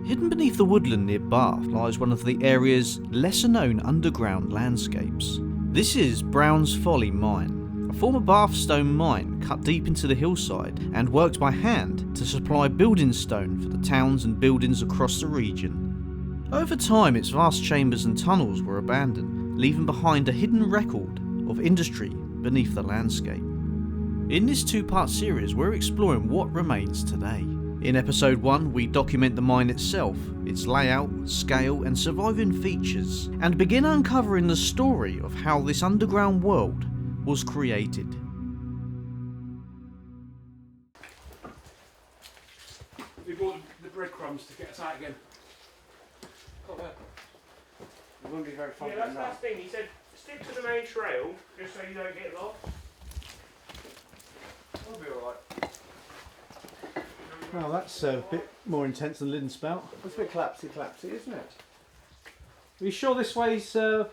Hidden beneath the woodland near Bath lies one of the area's lesser-known underground landscapes. This is Brown's Folly Mine, a former Bath stone mine cut deep into the hillside and worked by hand to supply building stone for the towns and buildings across the region. Over time, its vast chambers and tunnels were abandoned, leaving behind a hidden record of industry beneath the landscape. In this two-part series, we're exploring what remains today. In episode 1, we document the mine itself, its layout, scale and surviving features, and begin uncovering the story of how this underground world was created. We bought the breadcrumbs to get us out again. It wouldn't be very fun. Yeah, that's the thing. He said stick to the main trail just so you don't get lost. We'll be alright. Well, that's a bit more intense than Lyddon Spout. It's a bit clapsy, isn't it? Are you sure this way's... I'm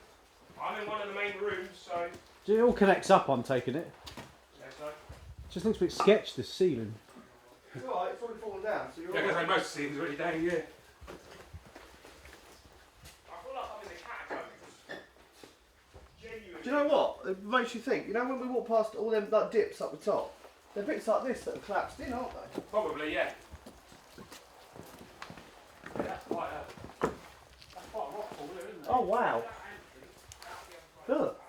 in one of the main rooms, so... It all connects up, I'm taking it. Yeah, so... Just looks a bit sketched, this ceiling. It's alright, it's already fallen down, so you're Yeah, because alright. most of the scenes already down here. I feel like I'm in the catacombs. Genuinely. Do you know what? It makes you think. You know when we walk past all them like dips up the top? They're bits like this that have collapsed in, aren't they? Probably, yeah. Yeah, that's quite a rock pool there, isn't it? Oh wow. Look.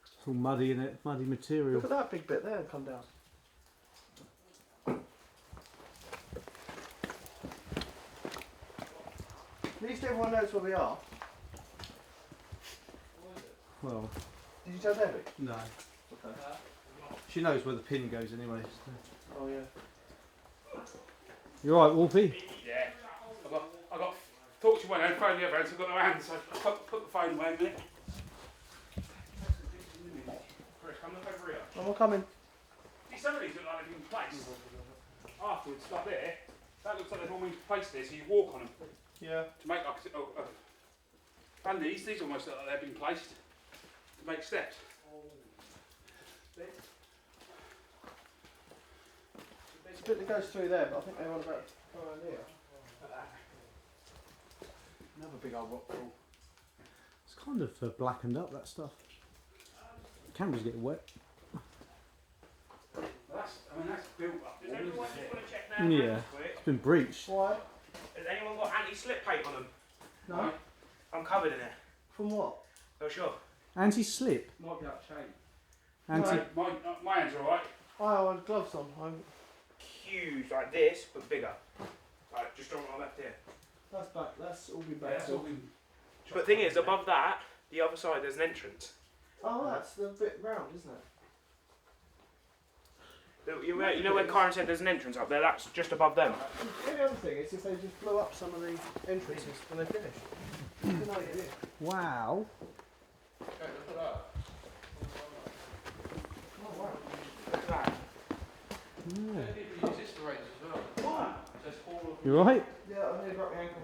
It's all muddy in it, muddy material. Look at that big bit there come down. At least everyone knows where we are. Well, Did you tell Debbie? no. Okay. She knows where the pin goes anyway. So. Oh yeah. You alright, Wolfie? Yeah. I got talked to one hand, phone the other hand, so I've got no hands, so I put the phone away a minute. Chris, come look over here. I'm coming. See, some of these look like they've been placed afterwards, like there. That looks like they've all been placed there, so you walk on them Yeah. to make like a... And these almost look like they've been placed to make steps. There's a bit that goes through there, but I think they want about around here. Another big old rock pool. It's kind of blackened up, that stuff. Cameras getting wet. That's built up. Does everyone just want to check their Yeah. hands quick? It's been breached. Why? Has anyone got anti-slip tape on them? No. I'm covered in it. From what? Oh sure. Anti-slip. Might be out of chain. Anti... My hands are alright. I had gloves on. Huge, like this, but bigger. Like just on my left here. That's back. That's all been Yeah, back. that's all been... But the thing is, above that, the other side, there's an entrance. Oh, that's the bit round, isn't it? You know when Karen said there's an entrance up there? That's just above them. The only other thing is if they just blew up some of the entrances when they finished. Good idea. Wow. Oh wow. Look at that. Yeah. Oh. You alright? Yeah, I nearly broke my ankle.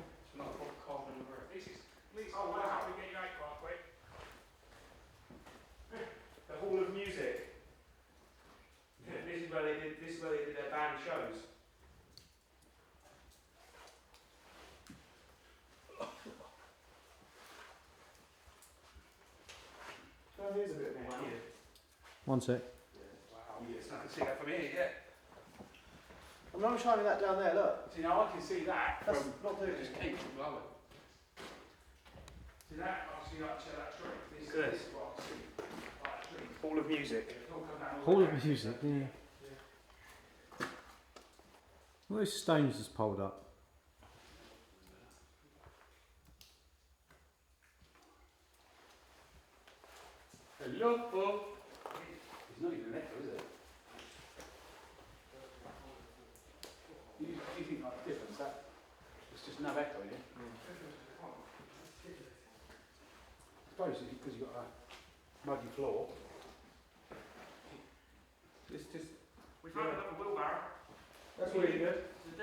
Oh wow, we get you out quite quick. The Hall of Music. This is where they did their band shows. Oh, here's a bit more. One sec. Wow, yes, I can see that from here, yeah. I'm not shining that down there, look. See, now I can see that That's from... not doing Just it. keep from blowing. See that? I see that tree. Good. This is what I see. Like that tree. Hall of Music. It'll come down all Hall the of way. Music, yeah. All those stones just pulled up. Hello, Paul. It's not even an echo, is it? You think like the difference? That it's just no echo in it. I suppose it's because you've got a muddy floor. It's just... We found another wheelbarrow. That's really good. It's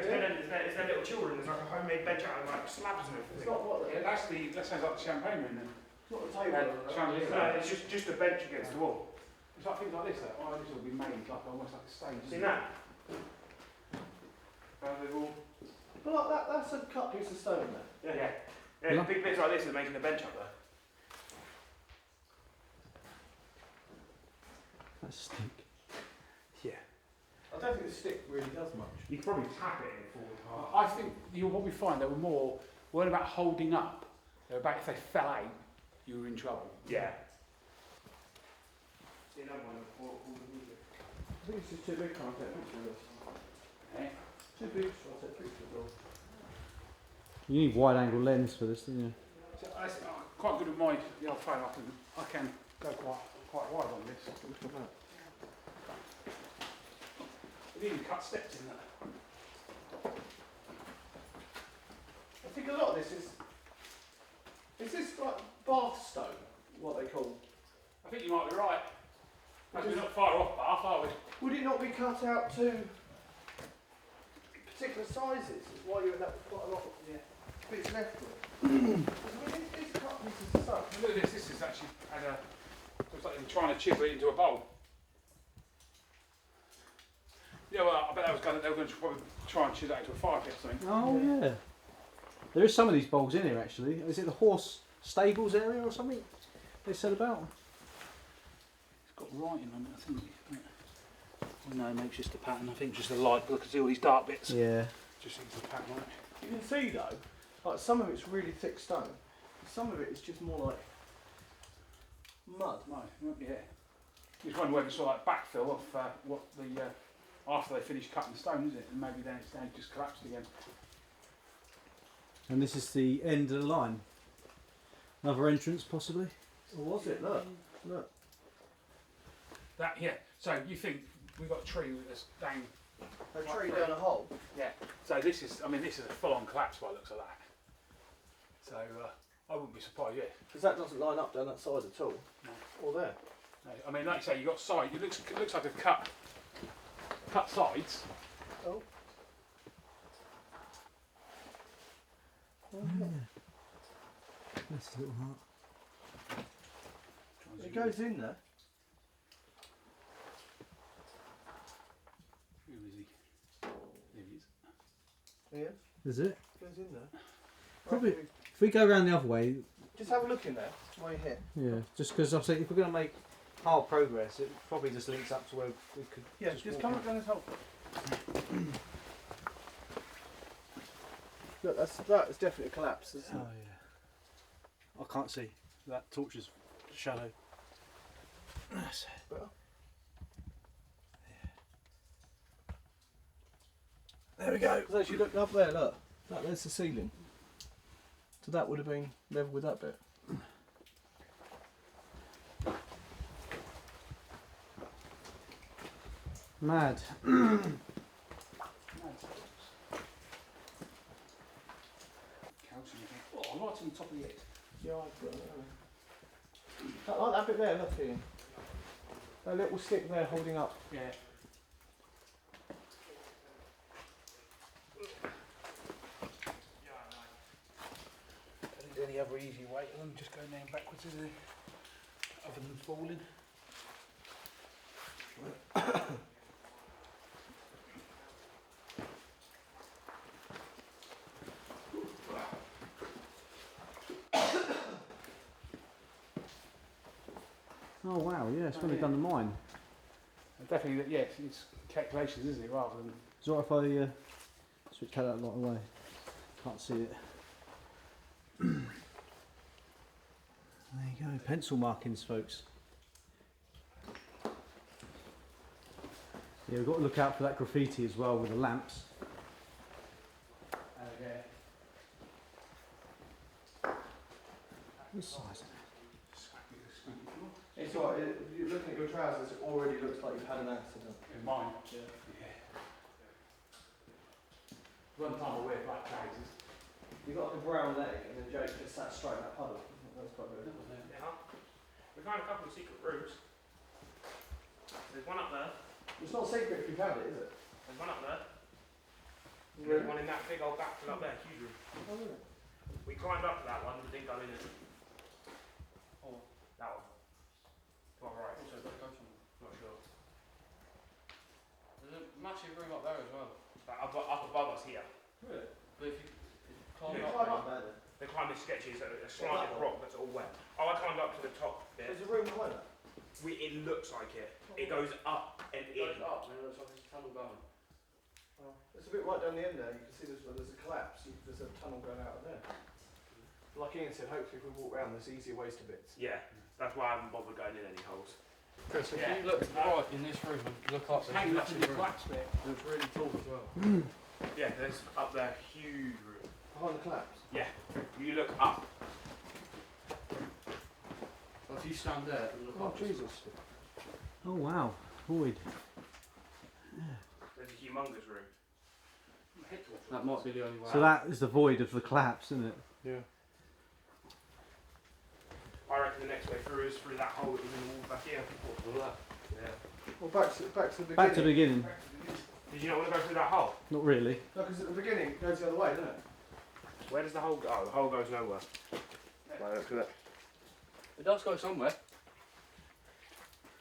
their little children. There's like a homemade bench out of like slabs and It's everything. not what Yeah, that sounds like the champagne room then. it's not the table. Chandelier. No, it's just a bench against the wall. It's like things like this, that this will be made like almost like a stage. Seen that? They've all But like that's a cut piece of stone there. Yeah. Yeah, big bits like this are making the bench up there. That's a stick. Yeah. I don't think the stick really does much. You could probably tap it in the forward part. I think what we find, they weren't about holding up. They were about if they fell out, you were in trouble. Yeah. See another one before the music. I think it's just too big, can't I take a picture of this? Eh? Too big, so I'll take a picture of it. You need wide angle lens for this, don't you? So I'm quite good with my the old phone. I can go quite wide on this. Look at that. It even cut steps in that. I think a lot of this is this like bath stone, what they call? I think you might be right. We're not far off Bath, are we? Would it not be cut out to particular sizes? Is why you end up with quite a lot of bits left of it. I mean, it's cut pieces of stone. Look at this. This is actually looks like they're trying to chisel it into a bowl. Yeah, well, I bet they were going to probably try and chisel it into a fire pit or something. Oh yeah. There is some of these bowls in here actually. Is it the horse stables area or something they said about? It's got writing on it, I think. Well, no, maybe it's just a pattern. I think it's just a light. Look, I can see all these dark bits. Yeah. Just seems a pattern on it. You can see though, like some of it's really thick stone, some of it is just more like mud. No, yeah. Just wonder whether it's sort of like backfill of what the after they finish cutting the stone, is it? And maybe then it's just collapsed again. And this is the end of the line. Another entrance possibly. Or was it? Look. That So you think we've got a tree with this down? A tree down a hole. Yeah. So this is a full-on collapse by the looks of that. So I wouldn't be surprised. Yeah. Because that doesn't line up down that side at all. No. Or there. No, I mean, like you say, you have got side. It looks like a cut sides. Oh. That's a little heart. It goes in there. Who is he? There he is. Yeah, Is it? it goes in there. Probably- Right, If we go around the other way, just have a look in there while you're here. yeah, just because I think if we're going to make hard progress, it probably just links up to where we could. Yeah, Just just walk come in. up down this hole. Look, that is definitely a collapse, isn't Oh it? yeah. I can't see that torch's shadow. That's it. Well, There we go. so as you look up there, look. There's the ceiling. So that would have been level with that bit. Mad. Oh, right on the top of the head. Yeah, I like that bit there, look Ian. That little stick there holding up. Yeah. Any other easy way than just going down backwards, is there? Other than falling. Oh wow, yeah, it's when Oh, they've done the mine. Definitely, yes, it's calculations, isn't it, rather than... Is it alright if I switch that light away? Can't see it. There you go, pencil markings, folks. Yeah, we've got to look out for that graffiti as well with the lamps. yeah. What size? It's alright, if you're looking at your trousers, it already looks like you've had an accident. In mine, yeah. One time I wear black trousers. You've got like a brown leg and then Jake just sat straight in that puddle. That's quite good. Yeah. We found a couple of secret rooms. There's one up there. It's not secret if you found it, is it? There's one up there. And there's one in that big old backfill up there, huge room. Oh, really? We climbed up to that one, but didn't go in it. Oh, that one. To our right. Also got a coach on. Not sure. There's a massive room up there as well. But up above us here. Really? They climb this sketchy, it's a slanted rock that's all wet. Oh, I climbed up to the top bit. There's a room behind that. It looks like it. It goes up and in. It looks like there's a tunnel going. Oh, it's a bit right down the end there. You can see there's a collapse. There's a tunnel going out of there. Like Ian said, hopefully if we walk around, there's easier ways to bits. Yeah, that's why I haven't bothered going in any holes. Chris, if Yeah. you look right in this room and look up, It's there's hanging a up in massive the room. collapse bit. It's really tall as well. Yeah, there's up there, huge room. Behind the collapse. You look up. So if you stand there and look Oh, up, Jesus. Oh wow, void. There's a humongous room. that might be the only way So out. that is the void of the collapse, isn't it? Yeah. I reckon the next way through is through that hole that was in the wall back here. All that. Yeah. Well, back to the beginning. Back to the beginning. Did you not want to go through that hole? Not really. No, because at the beginning it goes the other way, doesn't it? Where does the hole go? Oh, the hole goes nowhere. Right, look at that. It does go somewhere.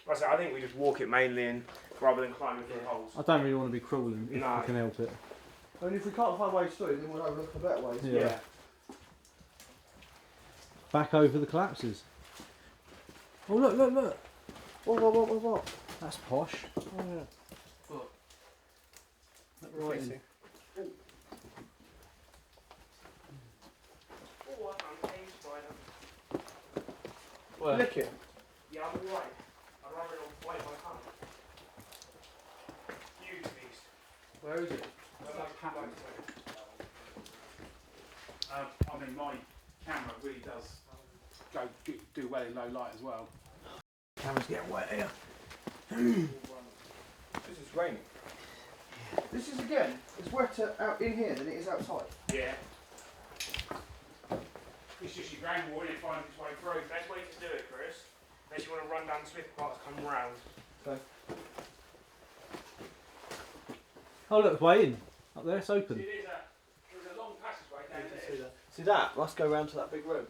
Like I said, I think we just walk it mainly in rather than climbing through holes. I don't really want to be crawling if No. we can help it. I mean, if we can't find ways through, then we'll have a look for better ways. Yeah. Back over the collapses. Oh look, look, look. What? That's posh. Oh, yeah. Look. Right in. Oh, I found a cave spider. Where? Lick it. Yeah, I'm alright. I'd rather it on white if I can't. Huge beast. Where is it? I mean, my camera really does do well in low light as well. Cameras get wet here. This is raining. This is again, it's wetter out in here than it is outside. Yeah. It's just your groundwater, it finds its way through. Best way to do it, Chris. Unless you want to run down the Smith parts, come round. Oh look, way in. Up there, it's open. There's a long passageway down there. See that? Must go round to that big room.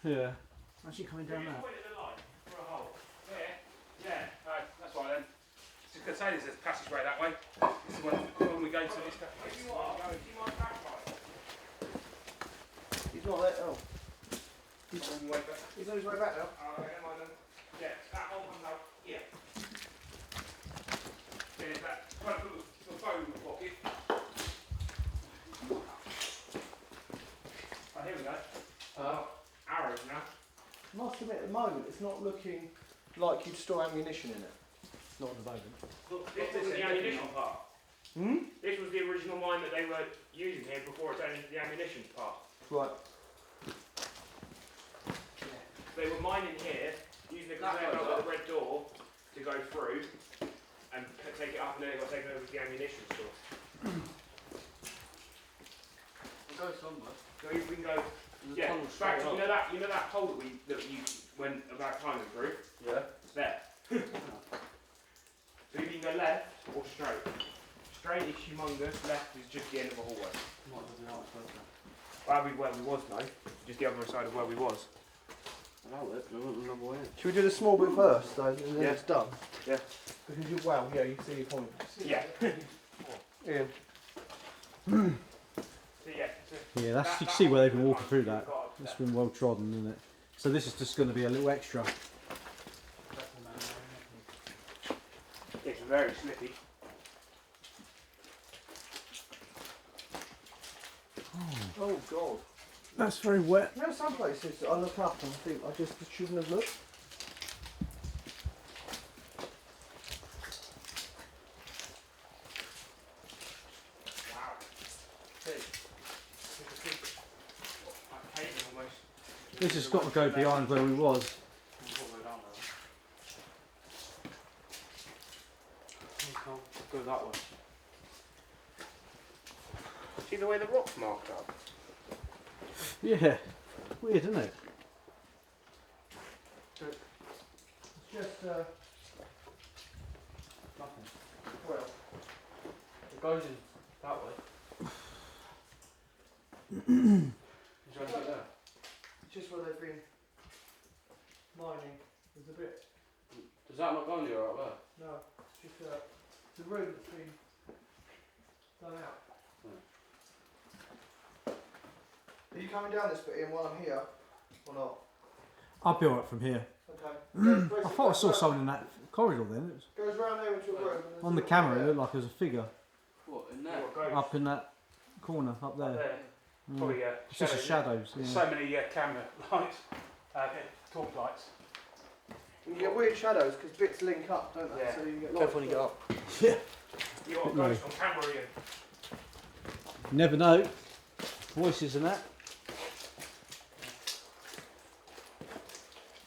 Yeah. Actually coming down You that. pointed the light for a hole. Yeah, that's right then. Just going to say there's a passageway that way. This is when we go to this. If you are, do you mind backfire? He's not there. Oh, He's on the way back. he's on his way back now. Never mind then. Yeah, that hole comes out here. There's that. Try to put the phone in the pocket. Oh, here we go. Arrows now. Must admit, at the moment, it's not looking like you'd store ammunition in it. Not at the moment. Look, this is the ammunition part. Hmm? This was the original mine that they were using here before it turned into the ammunition part. Right. They were mining here, using the conveyor belt with the red door to go through and take it up, and then it got taken over to the ammunition store. It goes somewhere. So we can go. The Yeah, tunnel's back straight to, up. you know that hole that you went about climbing through? Yeah. It's there. So you can go left or straight. Straight is humongous, left is just the end of a hallway. Might not be outside that. That'll be where we was now, just the other side of where we was. I know it, but I want another way in. Should we do the small bit first, though, and then Yeah. it's done? Yeah. Because you, well, yeah, you see your point. Yeah. Ian. So yeah. So Yeah, that's that- you can that see where they've hole been is walking the through one that. we've got It's there. been well trodden, isn't it? So this is just going to be a little extra. It's very slippy. Oh, God. That's very wet. You know, some places I look up and think I just shouldn't have looked. Wow. Big. Like caving almost. This has got to go behind where we was. Go that way. See the way the rock's marked up? Yeah. Weird, isn't it? It's just, Nothing. well, It goes in that way. Is there anything there? it's just where they've been mining. There's a bit, Does that not go anywhere up there? no, it's just the room that's been done out. Are you coming down this bit in while I'm here, or not? I'll be alright from here. Okay. I thought I saw someone in that corridor then. It was, Goes round there into a room. And on the camera, it looked like there was a figure What, in Yeah, there? what goes up in that corner up up there. there? Mm. Probably It's just the shadows. There's Yeah. so many camera lights, torch lights. You get weird shadows because bits link up, don't they? Yeah. So you get Careful when you get up. You got a Bit ghost on camera, Ian. Never know. Voices and that.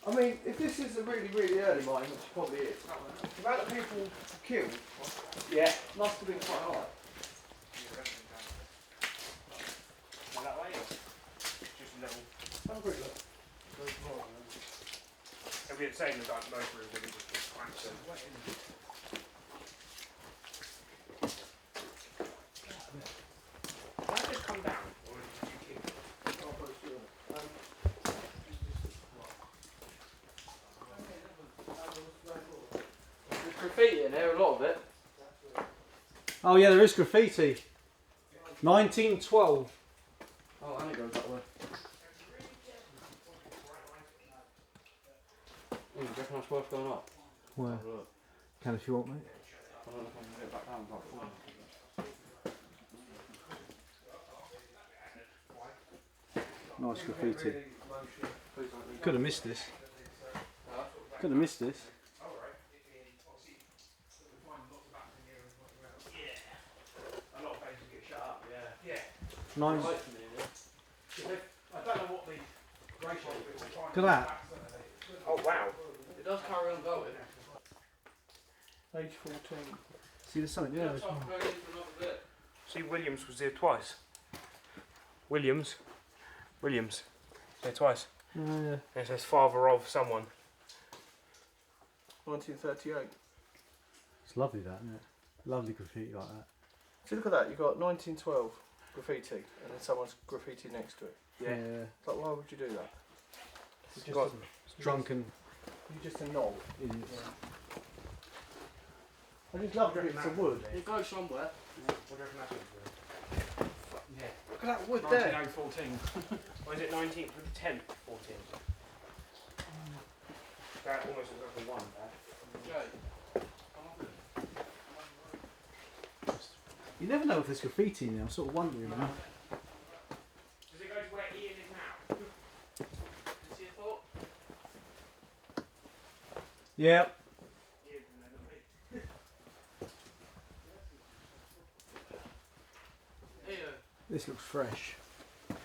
I mean, if this is a really, really early mine, which it probably is, the amount of people killed Yeah. must have been quite high. Go that way, or just a little. Have a quick look. It'll be the same as like most rooms, it'll just be cramped and Can I just come down, or did you keep it? I'll put it through. There's graffiti in there, a lot of it. Oh yeah, there is graffiti. 1912. Oh, and it goes that way. Do you reckon that's worth going up? Where? Have a look. Can if you want, mate. I don't know if I can get back down without falling. Nice graffiti. Please don't leave. Could have missed this. Huh? Could have missed this. A lot of places get shut up, yeah. Nice. Light from here, yeah. I don't know what the ratio is. Look at that. Oh wow. It does carry on going. Page 14. See, there's something there. Looks like we're going into another bit. See, Williams was there twice. Williams. There twice. Oh, yeah. It says father of someone. 1938. It's lovely, that, isn't it? Lovely graffiti like that. See, look at that. You've got 1912 graffiti, and then someone's graffiti next to it. Yeah. It's like, why would you do that? It's Got- drunken You're just a knob. idiots. I just love the bits of wood. It goes somewhere. What do you reckon that's going to Yeah. Look at that wood there. 19014. Or is it 19th with the 10th, 14th? That almost looks like a 1 there. Jay, come up here. You never know if there's graffiti in there. I'm sort of wondering now. Does it go to where Ian is now? Did you see a thought? Yeah. Ian's in there, not me. Here, This looks fresh. yeah.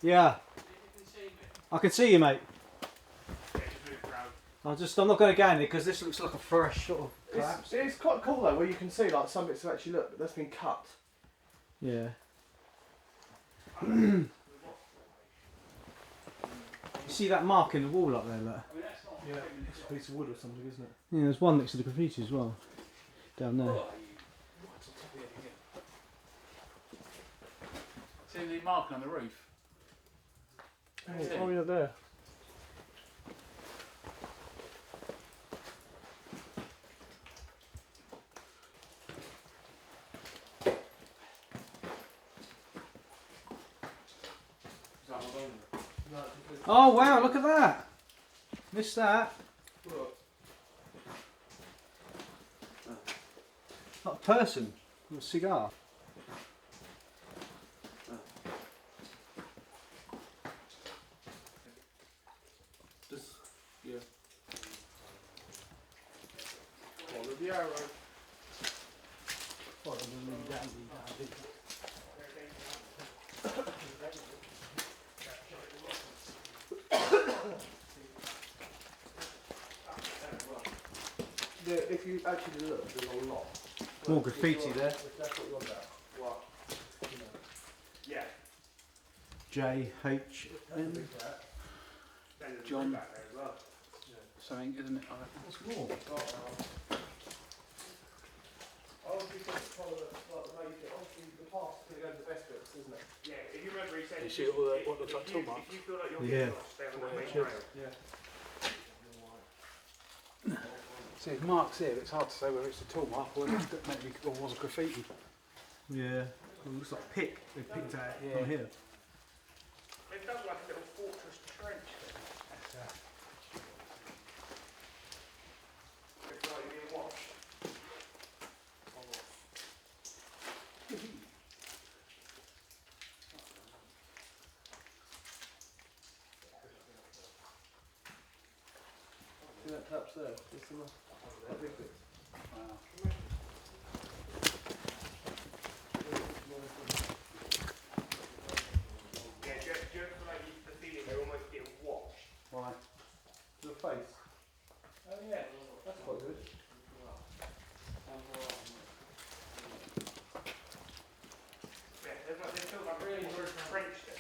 Yeah. See if you can see me. I can see you, mate. Yeah, just move around. I'm not going to go in there because this looks like a fresh sort of collapse. It's quite cool though, where you can see like some bits have actually look, that's been cut. Yeah. You see that mark in the wall up there, look? Yeah, it's a piece of wood or something, isn't it? Yeah, there's one next to the graffiti as well. Down there. See the marking on the roof? Oh yeah, there. Is that not going there? Oh wow, look at that! Missed that. Like a person with a cigar. Follow the arrow. If you actually look, there's a lot. More graffiti there. That's what you're on about. What? Yeah. J-H-N. Then there's a John. roof back there as well. Something, isn't it? What's more? Obviously, the past is going to go to the best bits, isn't it? Yeah, if you remember, he said You see all that- what looks like tool marks? if you feel like you're Yeah. getting lost, stay on that main should. trail. Yeah. See, there's marks here, but it's hard to say whether it's a tool mark or maybe or was a graffiti. Yeah. It looks like pick. They picked out Yeah. from here. It does like a little fortress trench. That's, Looks like you're being watched. See that collapse there? Just in that big bit. wow. Yeah, do you feel like the feeling they're almost getting watched? Why? The face. Oh yeah. That's quite good. Yeah, there's like, they feel like really trench there.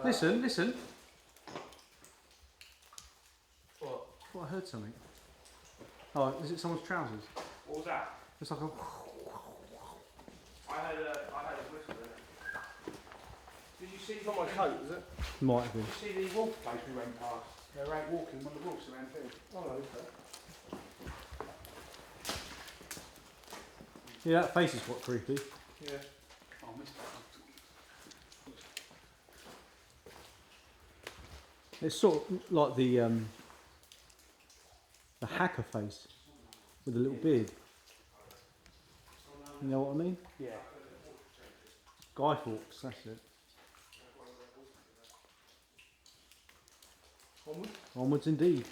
Listen, listen. What? Oh, I heard something. Oh, is it someone's trousers? What was that? It's like a. I heard a whistle in it. Did you see It's not my coat, is it? Might have been. Did you see the wolf place we went past? They were out walking when the wolves around too. Oh no, okay. Yeah, that face is quite creepy. Yeah. Oh, I missed that one. It's sort of like the hacker face with a little beard. You know what I mean? Yeah. Guy Fawkes, that's it. Onward? Onwards indeed.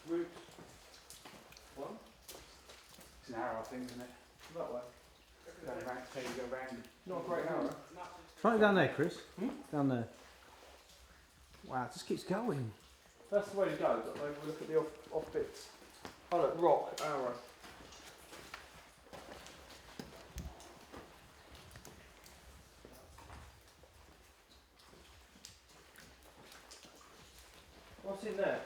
Route 1? It's an arrow thing, isn't it? That way. Go round, so you go round. Not a great arrow. Try it down there, Chris. Hmm? Down there. Wow, it just keeps going. That's the way to go, but maybe we'll look at the off bits. Oh look, rock, arrow. What's in there?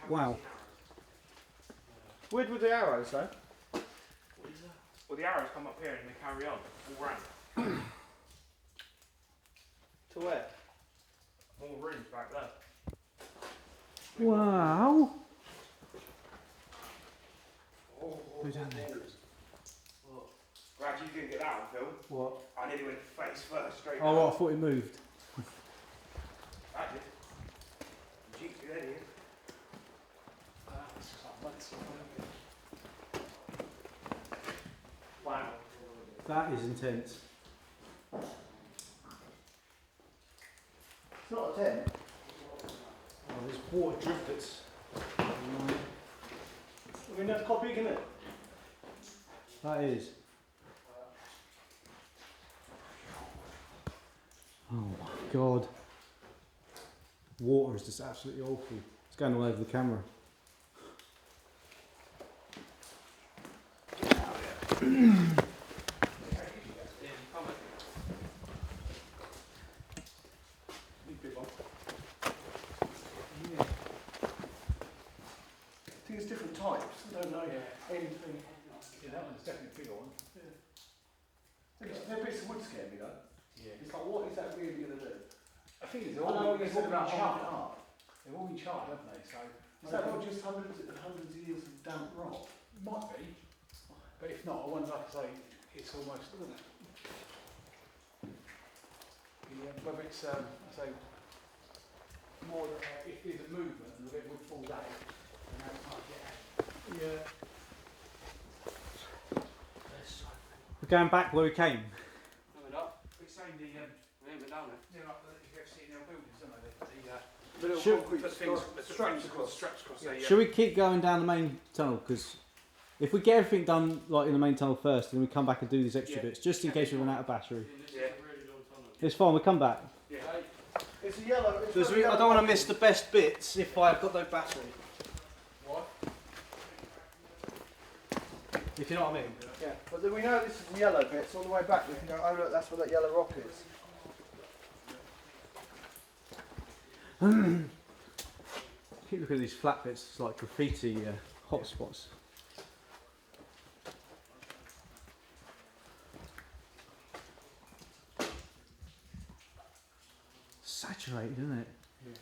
Wow. Where would the arrows though? Well, the arrows come up here and they carry on all round. To where? More rooms back there. Wow. Go down there. Glad you didn't get that on film. What? I nearly went face first straight Oh, down. I thought it moved. I did. Jinxed it, didn't you? Wow. That is intense. It's not a 10. Oh, there's water driplets. I mean, that's quite big, isn't it? That is. Oh my god. Water is just absolutely awful. It's going all over the camera. Big one. I think it's different types. I don't know. Anything. Yeah, that one's definitely a bigger one. Their bits of wood scare me though. Yeah. It's like, what is that really going to do? I think I know what you said about holding it charred. up. They've all been charred, haven't they? So Is that not just hundreds of years of damp rock? might be. But if not, I wonder, like I say, it's almost, isn't it? Yeah, whether it's, I say, more if there's a movement and the bit would fall down, and now it can't get out. Yeah. We're going back where we came. No, we're not. It's saying the, We ain't been down there. you know, like you have seen in our buildings, don't they? The little Should- concrete Put things, straps across. straps across Yeah. there, yeah. Should we keep going down the main tunnel? Because if we get everything done like in the main tunnel first, then we come back and do these extra Yeah. bits, just in case we run out of battery. This Yeah. is a really long tunnel. It's fine. We'll come back. Yeah. It's a yellow. It's Because got a I don't yellow want to rock. miss the best bits if I've got no battery. What? If you know what I mean. Yeah, but then we know this is the yellow bit, so on the way back we can go, oh look, that's where that yellow rock is. Keep looking at these flat bits. It's like graffiti hotspots. Saturated, isn't it? Yeah.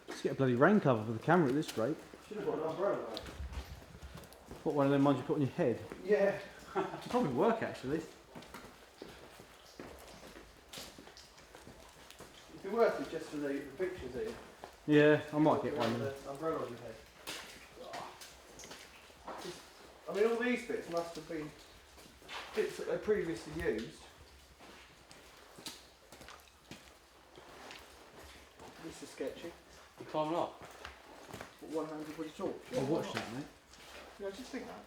Let's get a bloody rain cover for the camera at this rate. Should have got an umbrella though. What, one of them ones you put on your head? Yeah. It'd probably work actually. It'd be worth it just for the pictures here. Yeah, I might get one. The umbrella on your head. I mean, all these bits must have been bits that they previously used. This is sketchy. You climbing up? One-handed with a torch. I'll watch that, mate. Yeah, I just think that.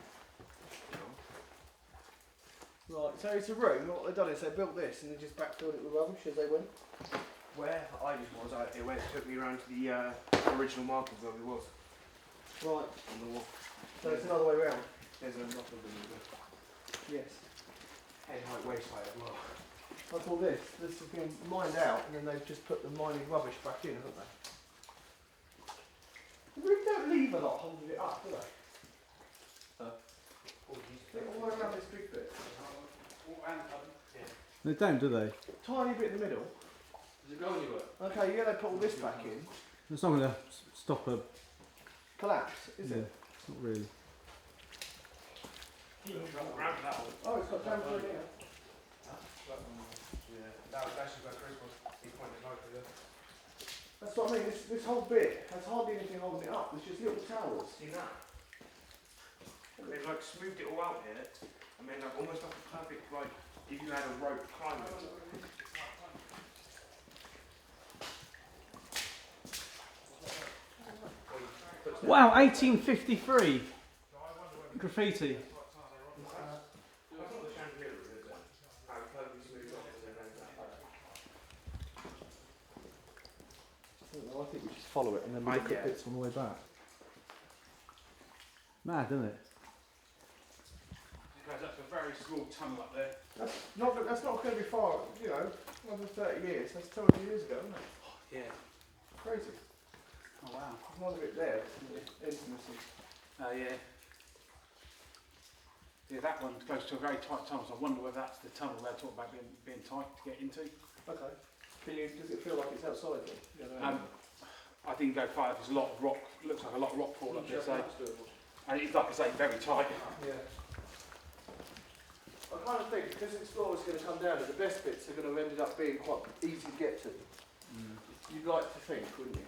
Right, so it's a room. What they've done is they built this and they just backfilled it with rubbish as they went. Where I was, it took me around to the original markers where we was Right, on the wall. so it's another way round. There's a lot of them. Yes. Head height, waist height as well. I call this has been mined out and then they've just put the mining rubbish back in, haven't they? They really don't leave a lot holding it up, do they? Look all the way around this big bit. They don't, do they? Tiny bit in the middle. Does it go anywhere? Okay, yeah, they put all this back in. It's not going to stop a. Collapse, is Yeah, it? it's not really. Around that one. Oh, it's got jam through here. Yeah, that was actually where Chris was. He pointed out to the. That's what I mean, this whole bit has hardly anything holding it up. There's just little towers. See that? They've like smoothed it all out here. I mean, like almost like a perfect, like if you had a rope climbing. Wow, 1853 graffiti. I think we just follow it and then we look at bits on the way back. Mad, isn't it? Because that's a very small tunnel up there. That's not going to be far, you know, another 30 years. That's 200 years ago, isn't it? Yeah. Crazy. Oh wow. There's another bit there. Intimacy. Oh yeah. Yeah, that one goes to a very tight tunnel, so I wonder whether that's the tunnel they're talking about being tight to get into. Okay. Does it feel like it's outside then? I didn't go far, there's a lot of rock, looks like a lot of rock fall up there, so, and it's like I say, very tight. Yeah. I kind of think because Explorer's going to come down, that the best bits are going to end up being quite easy to get to. You'd like to think, wouldn't you?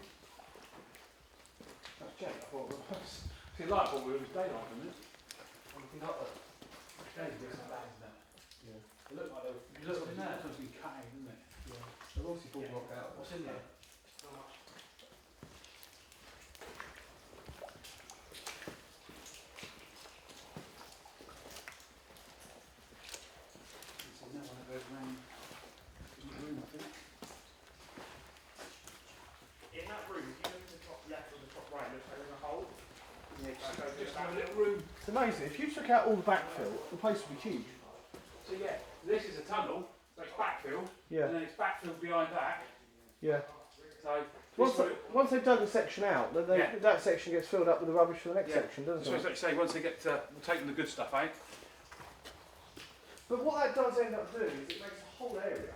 That's Jake, I thought it was. See, like what we was daylight, isn't it? Jake, there's some bad, isn't it? Yeah. It looked like you look in there, it's supposed to be cutting, isn't it? They've obviously pulled rock out. What's in there? It's on that one that goes round. There's no room, I think. In that room, if you look at the top left or the top right, it looks like there's a hole. Yeah, Just a little room. it's amazing. If you took out all the backfill, the place would be huge. So yeah, this is a tunnel, so it's backfill, Yeah. and then it's backfill behind that. Yeah. So Once they've dug a section out, then Yeah. that section gets filled up with the rubbish for the next Yeah. section, doesn't so it? like you say, once they get taking the good stuff out, But what that does end up doing is it makes the whole area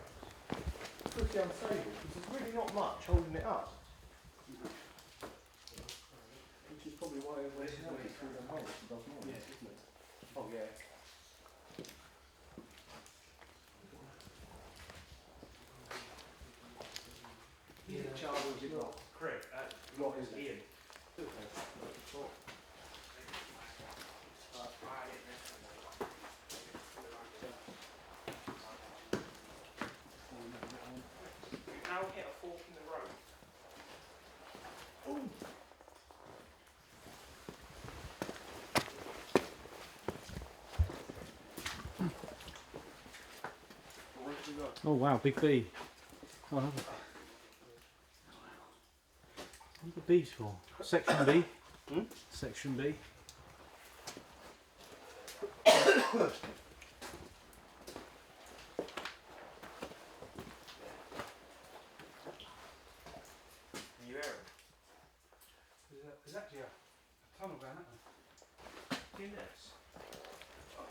pretty unstable because there's really not much holding it up. Which is probably why everyone's happy through them holes and does more, Yeah. isn't it? oh yeah. He's in charge of his lot. Craig, what is Ian? We've now hit a fork in the road. Oh wow, big bee. Oh, another bee. What are the bees for? Section B? Section B.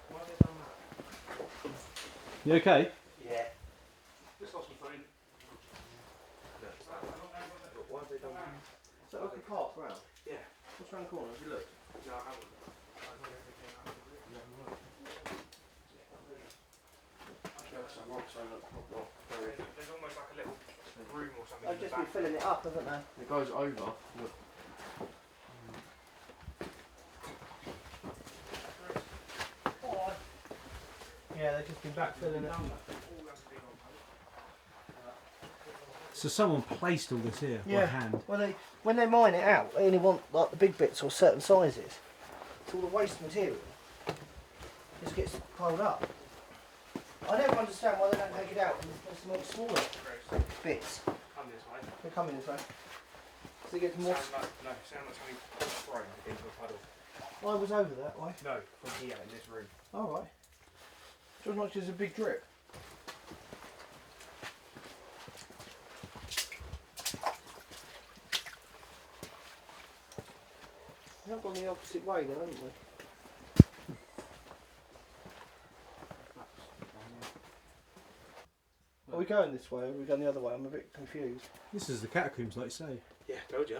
Why have they done that? You okay? Yeah. Just lost my phone. Why have they done that? Is that like a path round? Yeah. What's round the corner? Have you looked? No, I haven't. There's almost like a little room or something. They've just been filling it up, haven't they? It goes over. Look. Yeah, they've just been backfilling it. So someone placed all this here by Yeah. hand. Well, when they mine it out, they only want like the big bits or certain sizes. So all the waste material just gets piled up. I never understand why they don't take it out and make smaller bits. Come this way. They're coming this way. So they get more. Sound like something thrown into a puddle. I was over that way. No, from here in this room. All right. Just like there's a big drip. We have gone the opposite way then, haven't we? Are we going this way or are we going the other way? I'm a bit confused. This is the catacombs, like you say. Yeah, told you.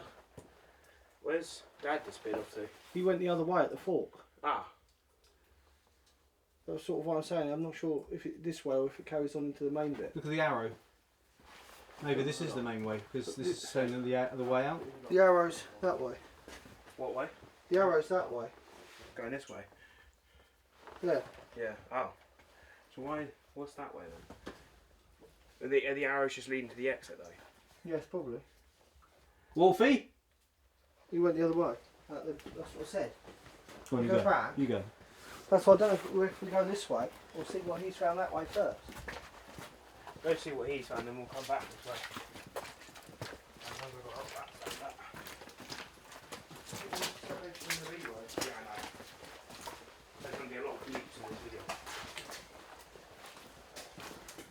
Where's Dad disappeared off to? He went the other way at the fork. Ah, That's sort of what I'm saying. I'm not sure if it this way or if it carries on into the main bit. Look at the arrow. Maybe this is the main way because this is showing the way out. The arrow's that way. what way? The arrow's that way. Going this way. Yeah. Yeah. Oh. So what's that way then? Are the arrows just leading to the exit though? Yes, probably. Wolfie? He went the other way. That's what I said. Go on, you Go go. back. You go. That's why I don't know if we go this way or see what he's found that way first. Go see what he's found, then we'll come back this way. Yeah, I know. There's going to be a lot of leaps in this video.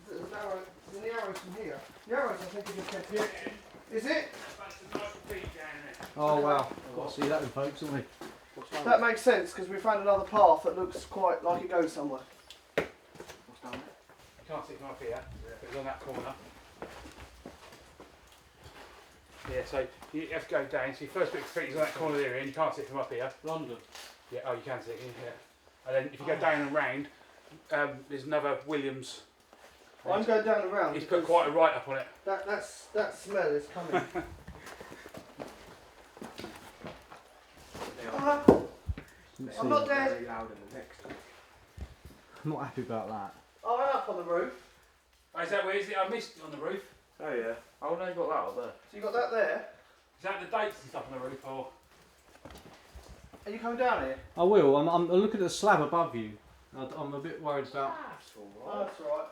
There's an arrow. The arrow's from here. The arrows I think are just kept here. Is it? That's a nice beach down there. Oh wow. Got to see that then, folks, haven't we? That makes sense because we found another path that looks quite like it goes somewhere. What's down there? You can't see it from up here. It's on that corner. Yeah, so you have to go down. So your first bit of feet is on that corner there, and you can't see it from up here. London. Yeah, oh, you can see it in here. And then if you go down and round, there's another Williams. I'm going down and round. He's put because quite a write up on it. that smell is coming. I'm not dead. Very loud in the next. I'm not happy about that. Oh, I'm up on the roof. Oh, is that where is it? I missed it on the roof. Oh yeah. Oh no, you got that up there. So you got that there. Is that the dates and stuff on the roof, or? Are you coming down here? I will. I'm looking at the slab above you. I'm a bit worried about. That's Oh, alright. that's alright.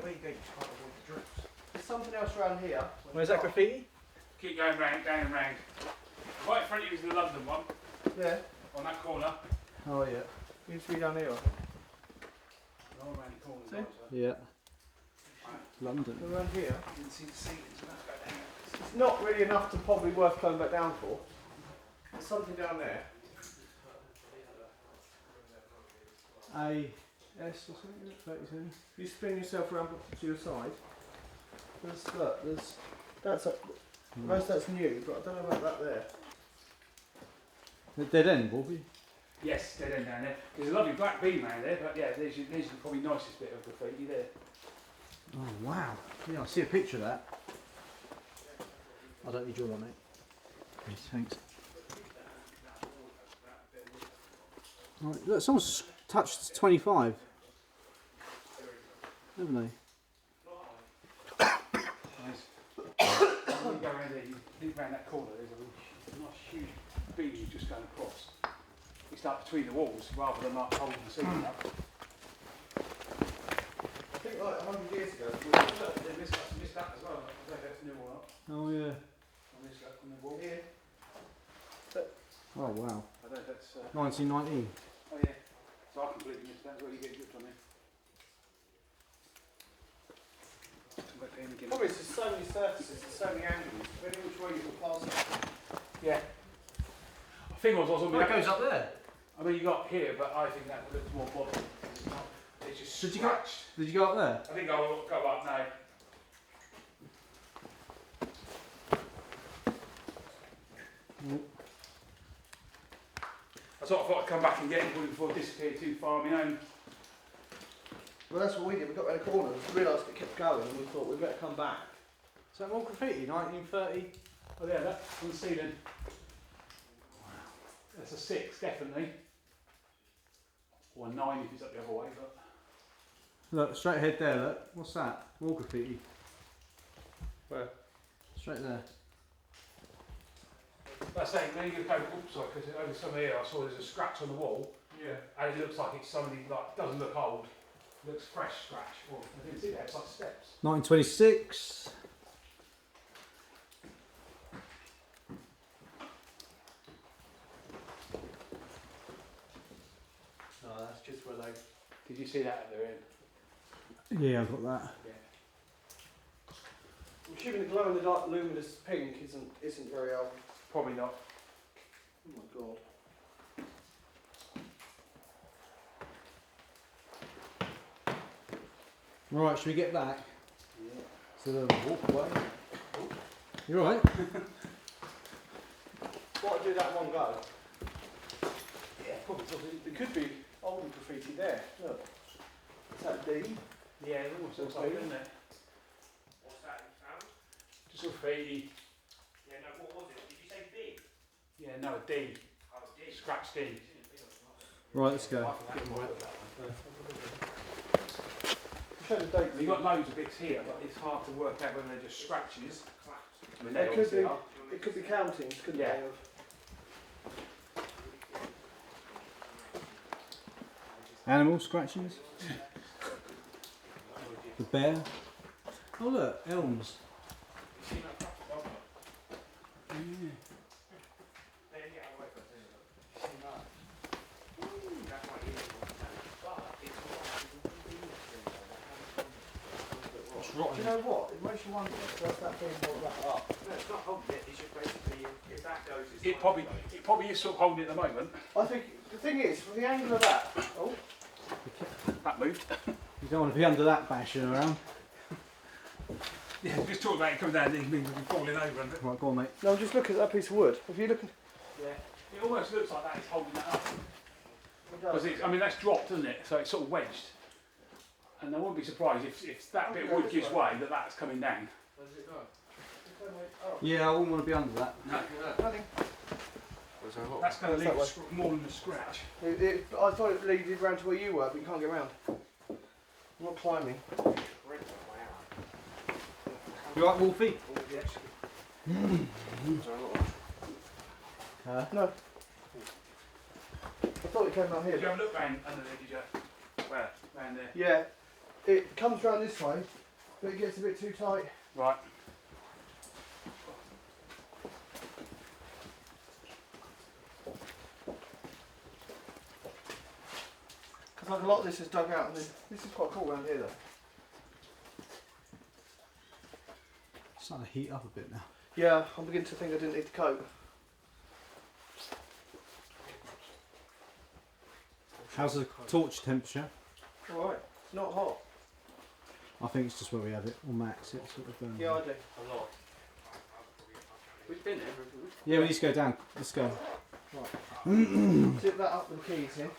Where you go, you can't avoid the drips. There's something else around here. Where's that graffiti? Keep going round, down and round. Right in front of you is the London one, Yeah. on that corner. Oh yeah. Used to be down here. All around the corner. See? right, so. Yeah. London. Around here. You can see the ceilings, so let's go down. It's not really enough to probably worth going back down for. There's something down there. AS or something? 32. You spin yourself around to your side. There's that's most that's new, but I don't know about that there. The dead end, Wolfie. Yes, dead end down there. There's a lovely black beam around there, but yeah, there's the probably nicest bit of graffiti there. Oh wow. Yeah, I see a picture of that. I don't need your one, mate. Yes, thanks. Right, look, someone's touched 25. Haven't they? Nice. When you go around there, you think around that corner, there's a nice huge beam just going across. It's like between the walls rather than like holding the ceiling up. I think like 100 years ago. They missed that as well. I don't know if that's new or not. Oh yeah. I missed that from the wall. Yeah. Oh wow. I don't know if that's. 1919. Oh yeah. So I completely missed that. That's what you get gripped on there. Probably it's just so many surfaces and so many angles, depending which way you can pass it. Yeah. I thing was, I was on That goes up there. I mean, you got here, but I think that looks more modern. It's not. It's just Did you go- scratched. Did you go up there? I think I'll go up now. I thought I'd come back and get it before it disappeared too far on my own. Well, that's what we did. We got round the corner and realised it kept going, and we thought we'd better come back. Is that more graffiti? 1930? Oh yeah, that's on the ceiling. That's a 6, definitely. Or a 9 if it's up the other way, but... Look, straight ahead there, look. What's that? More graffiti. Where? Straight there. That's saying, when you go, oops, sorry, because over some here I saw there's a scratch on the wall. Yeah. And it looks like it's somebody, like, doesn't look old. It looks fresh scratch. Well, I didn't see that, it's like steps. 1926. No, that's just where they. Did you see that at the end? Yeah, I've got that. I'm assuming the glow in the dark luminous pink isn't very old. Probably not. Oh my god. Right, should we get back to the walkway? You alright? Why do that one go? Yeah, probably because there could be older graffiti there. Look. Is that D? Yeah, it almost looks like it, doesn't it? What's that you found? Just a graffiti. Yeah, no, what was it? Did you say B? Yeah, no, a D. Oh, D. Scratch D. Right, let's go. I think that might be that one. Show the date. You've got loads of bits here, but it's hard to work out whether they're just scratches. I mean, They they could obviously be. are. It could be countings, couldn't Yeah. they? Of Animal scratchings. The bear. Oh look, elms. Do you know what? It makes you wonder. Does that thing hold that up? No, it's not holding it. It's just basically, if that goes, it's It probably is sort of holding it at the moment. I think the thing is, from the angle of that. Oh, That moved. You don't want to be under that bashing around. Yeah, just talking about it coming down, it means we're falling over. And Right, go on, mate. no, just look at that piece of wood. If you look at yeah, it almost looks like that is holding that up. it does. Because I mean, that's dropped, isn't it? So it's sort of wedged. And I wouldn't be surprised if that bit of wood gives way, that's coming down. Where does it go? Oh, Yeah, I wouldn't want to be under that. nothing. That's going to That's leave that more than a scratch. I thought it leaded round to where you were, but you can't get round. I'm not climbing. You alright, Wolfie? No. I thought it came out Did you here. have a look round under there, did you? Where? Round there. Yeah. It comes round this way, but it gets a bit too tight. Right. Because like a lot of this is dug out, and then this is quite cool round here though. It's starting to heat up a bit now. Yeah, I'm beginning to think I didn't need the coat. How's the torch temperature? Alright, it's not hot. I think it's just where we have it, or max it sort of. Yeah, I do. A lot. We've been there. Yeah, we need to go down. Let's go. Zip that up with the keys here.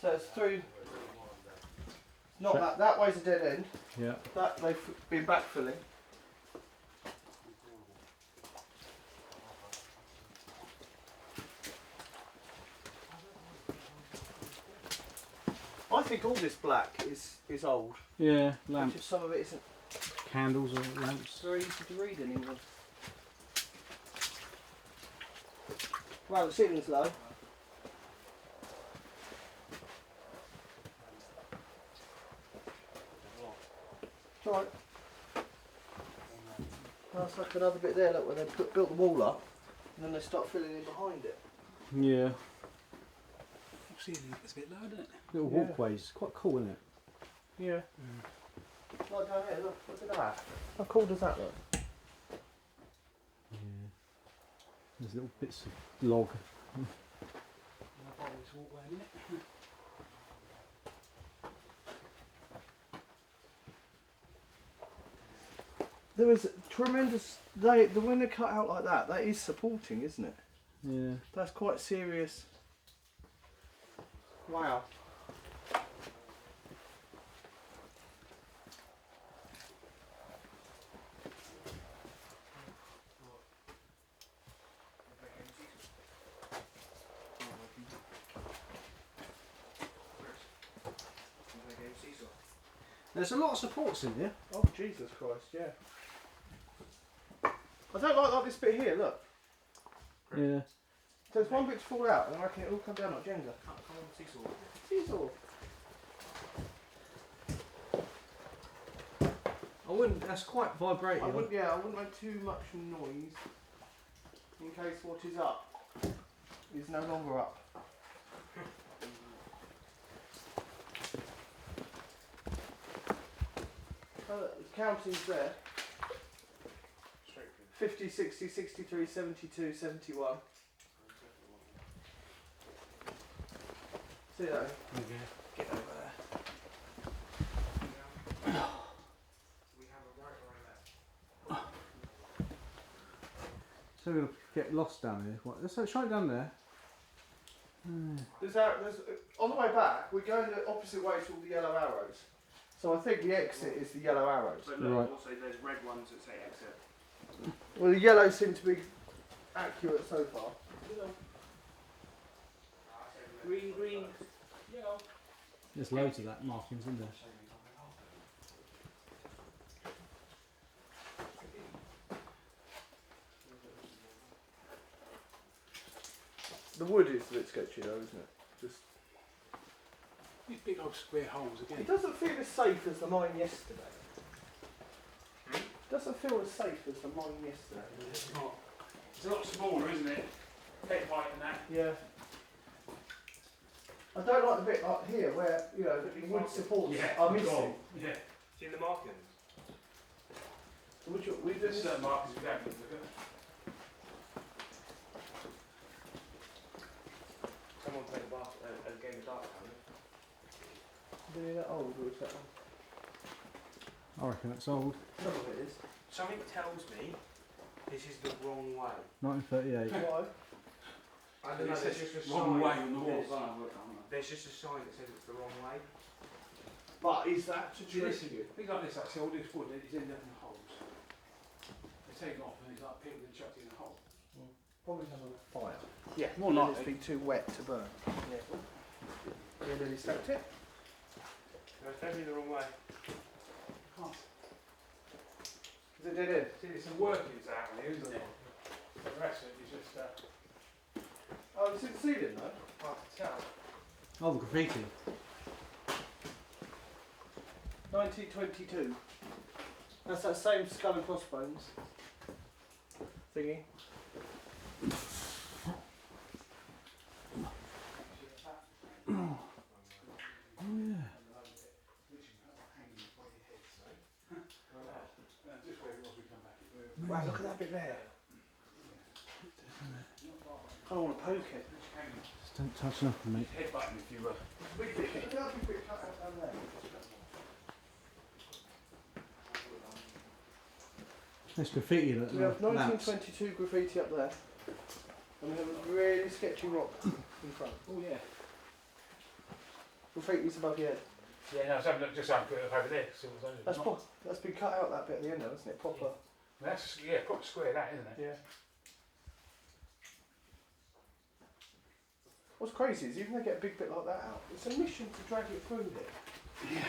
So it's through. Not So- that way's a dead end. Yeah. That they've been backfilling. I think all this black is old. Yeah, Which lamps, if some of it isn't candles or lamps. very easy to read in England. Right, the ceiling's low. It's alright. That's like another bit there, look, where they built the wall up and then they start filling in behind it. Yeah. See, it's a bit low, isn't it? Little Yeah. walkways. Quite cool, isn't it? Yeah. Like down here, look at that. How cool does that look? There's little bits of log. I'll follow this walkway a minute. There is tremendous. When they cut out like that, that is supporting, isn't it? Yeah. That's quite serious. Wow. There's a lot of supports in here. Oh Jesus Christ! Yeah. I don't like this bit here. Look. Yeah. There's one bit to fall out, and I reckon it'll come down like Jenga. Come on, seesaw. Seesaw. I wouldn't. That's quite vibrating. I wouldn't make too much noise in case what is up is no longer up. The counting's there. 50, 60, 63, 72, 71. See that? Get over there. We have a right or a left. So we're gonna get lost down here. What? Let's try it down there. There's on the way back, we're going the opposite way to all the yellow arrows. So I think the exit is the yellow arrows. But look, Right. also there's red ones that say exit. Well, the yellows seem to be accurate so far. Green, green, yellow. There's loads of that markings, isn't there? The wood is a bit sketchy though, isn't it? Just These big old square holes again. it doesn't feel as safe as the mine yesterday. It doesn't feel as safe as the mine yesterday. It's not. It's a lot smaller, isn't it? Head height and that. Yeah. I don't like the bit up here where, you know, the wood supports are missing. Yeah. See the markings? Which we do There's certain markers we don't look at. Someone played a game of darts, haven't that old or is that one? I reckon that's old. Some of it is. Something tells me this is the wrong way. 1938. Why? I don't know, It there's says just a wrong sign. way on the wall. There's just a sign that says it's the wrong way. But is that to See trick this? you? Things like this, actually, all this wood is ended up in holes. They take it off and it's like picked and chucked in a hole. Probably has a fire. Yeah, more And likely. it's been too wet to burn. Yeah. You nearly stacked it? No, it's definitely the wrong way. Can't. Is it dead end? See, there's some workings out here, isn't it? The rest of it is just, Oh, it's in the ceiling though. Hard to tell. Oh, the graffiti. 1922. That's that same skull and crossbones thingy. just where it was we come back. Wow, look at that bit there. I don't want to poke it. Just don't touch nothing, mate. Head button if you were. Big bit. Look at that big bit cut out down there. There's graffiti that We have lamps. 1922 graffiti up there. And we have a really sketchy rock in front. Oh yeah. Graffiti's above your head. Yeah, no, so just have a look over there. See what's over there. That's been cut out that bit at the end though, isn't it? Proper. That's proper square that, isn't it? Yeah. What's crazy is even if they get a big bit like that out, it's a mission to drag it through here. Yeah.